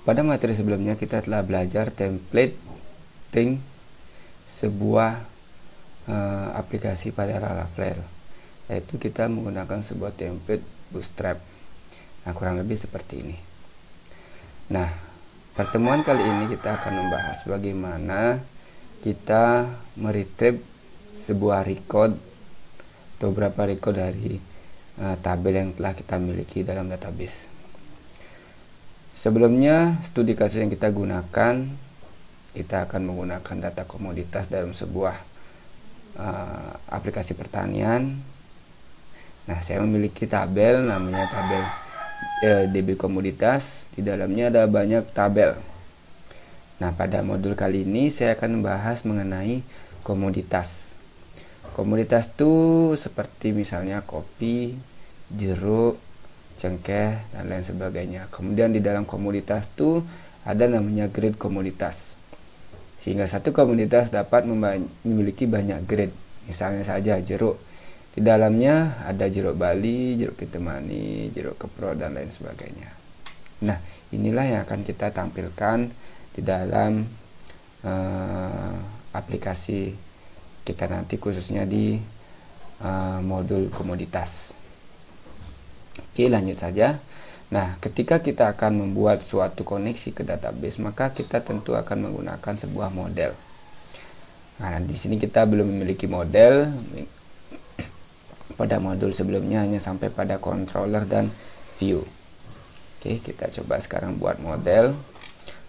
Pada materi sebelumnya kita telah belajar templating sebuah aplikasi pada Laravel, yaitu kita menggunakan sebuah template Bootstrap. Nah, kurang lebih seperti ini. Nah, pertemuan kali ini kita akan membahas bagaimana kita meretrieve sebuah record atau beberapa record dari tabel yang telah kita miliki dalam database. Sebelumnya, studi kasus yang kita gunakan, kita akan menggunakan data komoditas dalam sebuah aplikasi pertanian. Nah, saya memiliki tabel, namanya tabel DB komoditas. Di dalamnya ada banyak tabel. Nah, pada modul kali ini saya akan membahas mengenai komoditas. Komoditas itu seperti misalnya kopi, jeruk, cengkeh, dan lain sebagainya. Kemudian di dalam komoditas itu ada namanya grade komoditas, sehingga satu komoditas dapat memiliki banyak grade. Misalnya saja jeruk, di dalamnya ada jeruk Bali, jeruk Kintamani, jeruk Kepro, dan lain sebagainya. Nah, inilah yang akan kita tampilkan di dalam aplikasi kita nanti, khususnya di modul komoditas. Oke, lanjut saja. Nah, ketika kita akan membuat suatu koneksi ke database, maka kita tentu akan menggunakan sebuah model. Nah, di sini kita belum memiliki model. Pada modul sebelumnya hanya sampai pada controller dan view. Oke, kita coba sekarang buat model.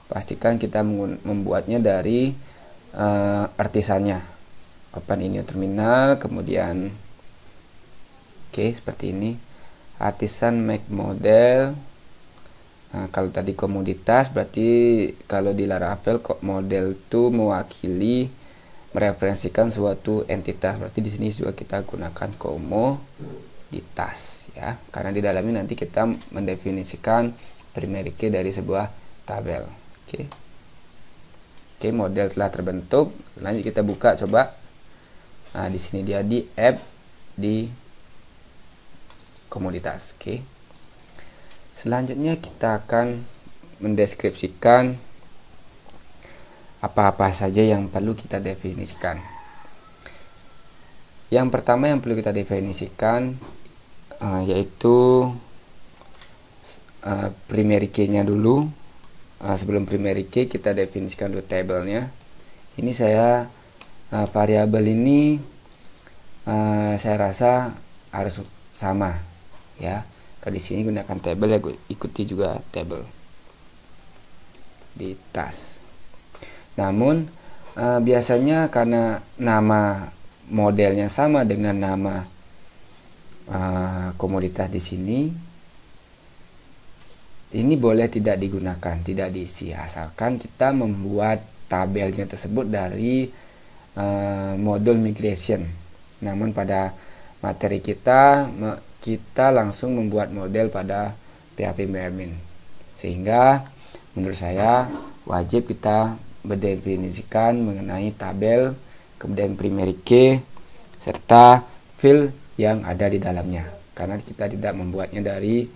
Pastikan kita membuatnya dari artisannya. Open in new terminal, kemudian seperti ini. Artisan make model. Nah, kalau tadi komoditas, berarti kalau di Laravel kok model itu mewakili, mereferensikan suatu entitas. Berarti di sini juga kita gunakan komoditas ya, karena di dalamnya nanti kita mendefinisikan primary key dari sebuah tabel. Oke, model telah terbentuk. Lanjut kita buka coba. Nah, di sini dia di app di komoditas. Selanjutnya kita akan mendeskripsikan apa-apa saja yang perlu kita definisikan. Yang pertama yang perlu kita definisikan yaitu primary key-nya dulu. Sebelum primary key kita definisikan dulu tabelnya. Ini saya variabel ini saya rasa harus sama ya. Kalau di sini gunakan tabel ya, gue ikuti juga tabel di tas. Namun biasanya karena nama modelnya sama dengan nama komoditas di sini, ini boleh tidak digunakan, tidak diisi, asalkan kita membuat tabelnya tersebut dari modul migration. Namun pada materi kita langsung membuat model pada PHP Admin, sehingga menurut saya wajib kita mendefinisikan mengenai tabel, kemudian primary key, serta field yang ada di dalamnya, karena kita tidak membuatnya dari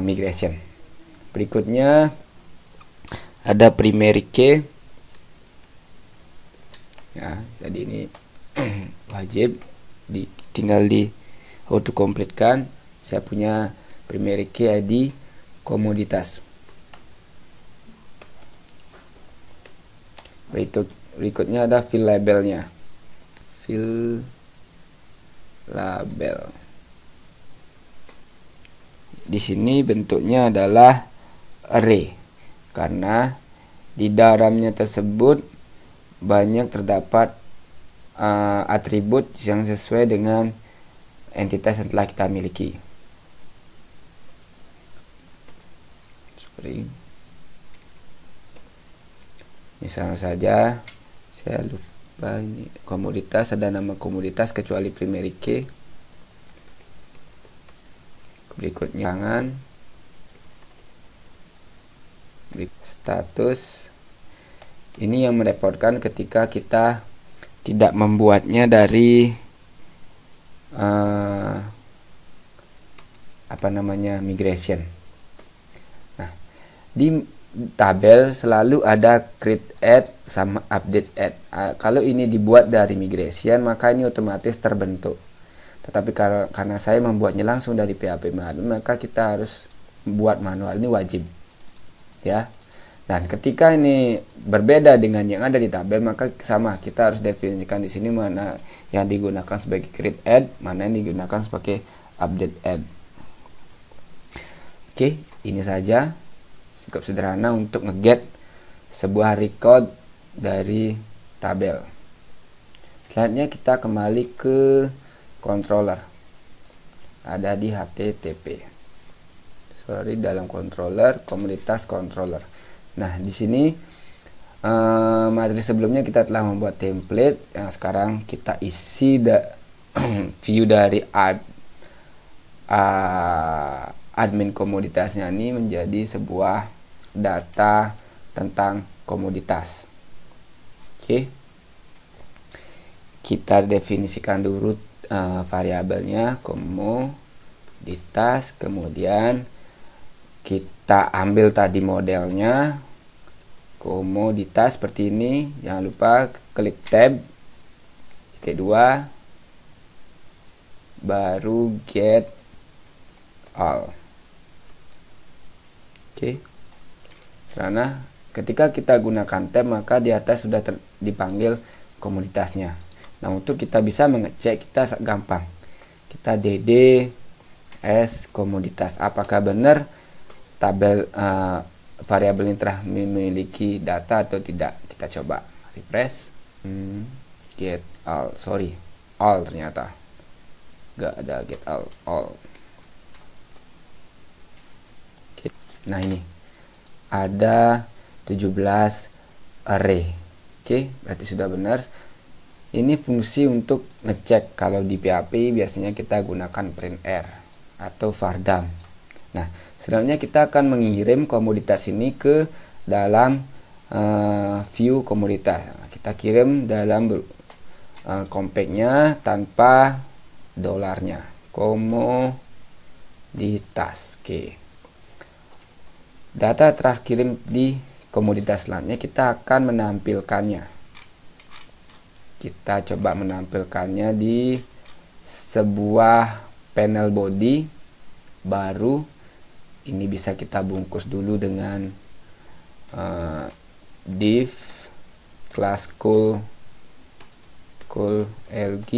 migration. Berikutnya ada primary key ya, jadi ini wajib tinggal di auto complete kan. Saya punya primary key ID komoditas. Berikutnya ada field labelnya. Field label. Di sini bentuknya adalah array, karena di dalamnya tersebut banyak terdapat atribut yang sesuai dengan entitas yang telah kita miliki. Seperti misalnya saja, saya lupa ini komoditas, ada nama komoditas kecuali primary key. Berikutnya status. Ini yang merepotkan ketika kita tidak membuatnya dari migration. Nah, Di tabel selalu ada create add sama update add. Kalau ini dibuat dari migration, maka ini otomatis terbentuk. Tetapi karena saya membuatnya langsung dari PHP manual, maka kita harus buat manual, ini wajib ya. Dan ketika ini berbeda dengan yang ada di tabel, maka sama, kita harus definisikan di sini mana yang digunakan sebagai create add, mana yang digunakan sebagai update add. Oke, ini saja cukup sederhana untuk nge-get sebuah record dari tabel. Selanjutnya kita kembali ke controller. Ada di HTTP. Dalam controller, komunitas controller. Nah, di sini materi sebelumnya kita telah membuat template yang sekarang kita isi view dari admin komoditasnya ini menjadi sebuah data tentang komoditas. Oke, kita definisikan dulu variabelnya komoditas, kemudian kita ambil tadi modelnya komoditas seperti ini. Jangan lupa klik tab titik 2 baru get all. Oke. Karena ketika kita gunakan tab, maka di atas sudah dipanggil komoditasnya. Nah, untuk kita bisa mengecek, kita gampang. Kita dd komoditas. Apakah benar tabel variabel ini telah memiliki data atau tidak? Kita coba refresh. Get all. All ternyata. Gak ada get all. Nah, ini ada 17 array. Oke, berarti sudah benar. Ini fungsi untuk ngecek. Kalau di PHP biasanya kita gunakan printr atau vardam. Nah, selanjutnya kita akan mengirim komoditas ini ke dalam view komoditas. Kita kirim dalam compactnya tanpa dolarnya. Komoditas. Oke. Data terkirim di komoditas selanjutnya, kita akan menampilkannya. Kita coba menampilkannya di sebuah panel body baru. Ini bisa kita bungkus dulu dengan div class cool lg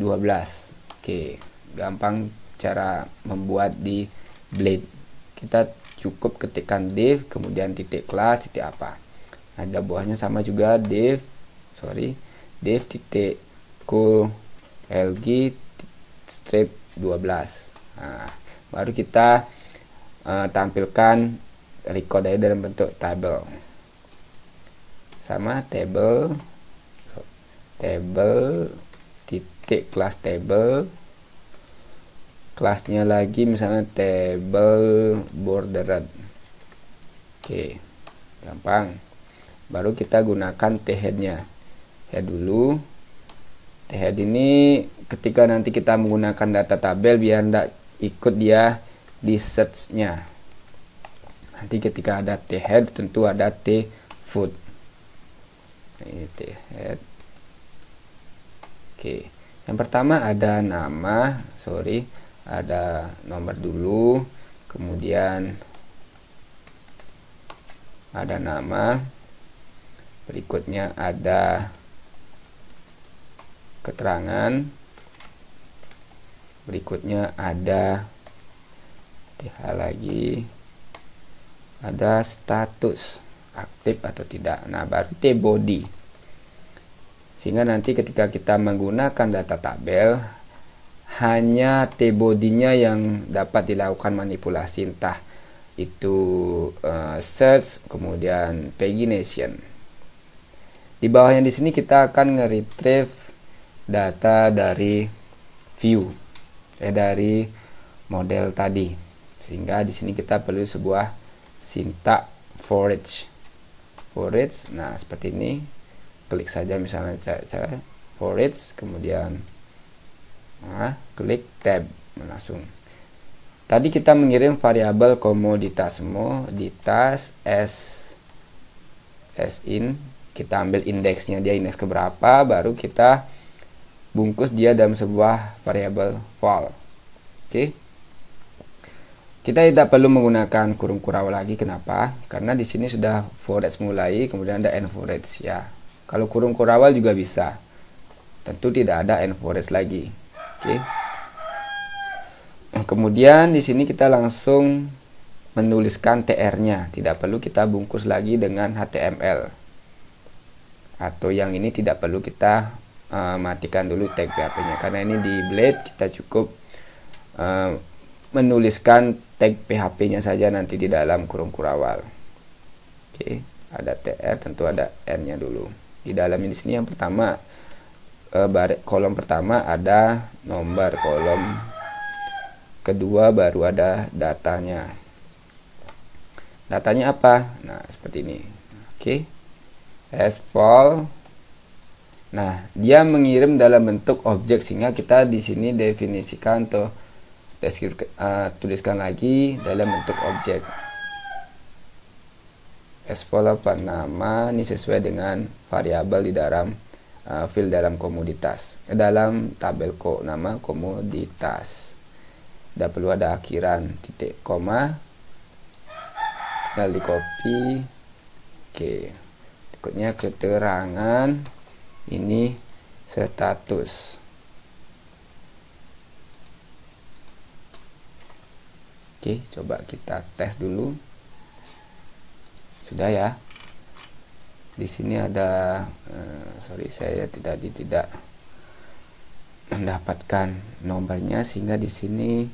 12. Oke, gampang cara membuat di Blade. Kita cukup ketikkan div, kemudian titik kelas, titik apa. Ada buahnya sama juga, div titik cool lg strip 12. Nah, baru kita tampilkan record dalam bentuk tabel. Sama table titik kelas table, kelasnya lagi misalnya table bordered. Oke, gampang. Baru kita gunakan thead-nya. Head dulu. Thead ini ketika nanti kita menggunakan data tabel, biar tidak ikut dia di search-nya. Nanti ketika ada thead tentu ada tfood. Ini thead. Oke, yang pertama ada nama, ada nomor dulu, kemudian ada nama, berikutnya ada keterangan, berikutnya ada TH lagi, ada status aktif atau tidak. Nah, baru tbody, sehingga nanti ketika kita menggunakan data tabel, hanya tbody-nya yang dapat dilakukan manipulasi, entah itu search, kemudian pagination. Di bawahnya di sini kita akan nge-retrieve data dari view, dari model tadi, sehingga di sini kita perlu sebuah sintak forage. Nah, seperti ini. Klik saja misalnya saya forage, kemudian klik tab langsung. Tadi kita mengirim variabel komoditas s in, kita ambil indeksnya, dia indeks keberapa, baru kita bungkus dia dalam sebuah variabel val. Oke. Kita tidak perlu menggunakan kurung kurawal lagi. Kenapa? Karena di sini sudah for each mulai, kemudian ada end for each ya. Kalau kurung kurawal juga bisa. Tentu tidak ada end for each lagi. Oke. Nah, kemudian di sini kita langsung menuliskan tr-nya. Tidak perlu kita bungkus lagi dengan html. Atau yang ini tidak perlu kita matikan dulu tag PHP-nya. Karena ini di Blade kita cukup menuliskan tag PHP-nya saja nanti di dalam kurung kurawal. Oke, ada tr, tentu ada n-nya dulu. Di dalamnya di sini yang pertama kolom pertama ada nomor, kolom kedua baru ada datanya. Datanya apa? Nah, seperti ini. Oke. Val. Nah, dia mengirim dalam bentuk objek, sehingga kita di sini definisikan atau tuliskan lagi dalam bentuk objek. Val apa nama, ini sesuai dengan variabel di dalam field dalam komoditas, dalam tabel nama komoditas. Tidak perlu ada akhiran titik koma, tinggal di copy. Oke, berikutnya keterangan, ini status. Oke, coba kita tes dulu. Sudah ya. Di sini ada sorry, saya tidak mendapatkan nomornya, sehingga di sini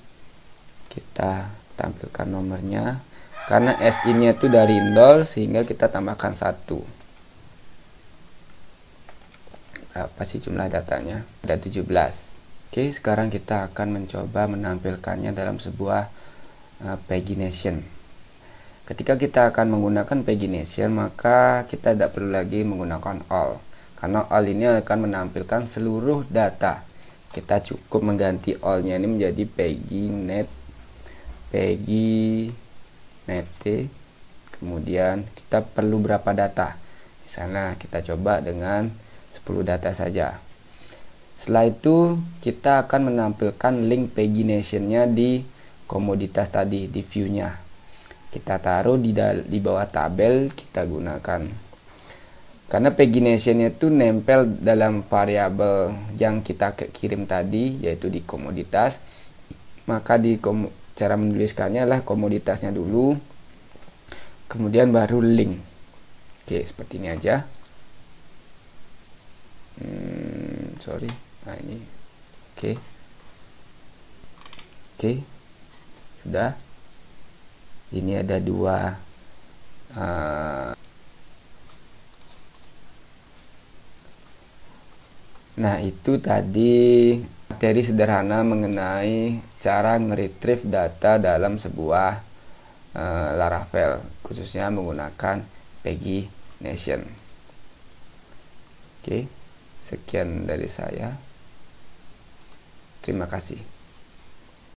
kita tampilkan nomornya. Karena SI-nya itu dari 0, sehingga kita tambahkan 1. Apa sih jumlah datanya? Ada 17. Oke, sekarang kita akan mencoba menampilkannya dalam sebuah pagination. Ketika kita akan menggunakan pagination, maka kita tidak perlu lagi menggunakan all, karena all ini akan menampilkan seluruh data. Kita cukup mengganti all-nya ini menjadi paginet, kemudian kita perlu berapa data. Misalnya kita coba dengan 10 data saja. Setelah itu kita akan menampilkan link pagination-nya di komoditas tadi, di view-nya. Kita taruh di bawah tabel, kita gunakan. Karena pagination-nya itu nempel dalam variabel yang kita kirim tadi, yaitu di komoditas. Maka cara menuliskannya adalah komoditasnya dulu, kemudian baru link. Oke, seperti ini aja. Sorry. Nah, ini. Oke. Sudah. Ini ada dua nah, itu tadi materi sederhana mengenai cara nge-retrieve data dalam sebuah Laravel, khususnya menggunakan pagination. Oke, sekian dari saya. Terima kasih.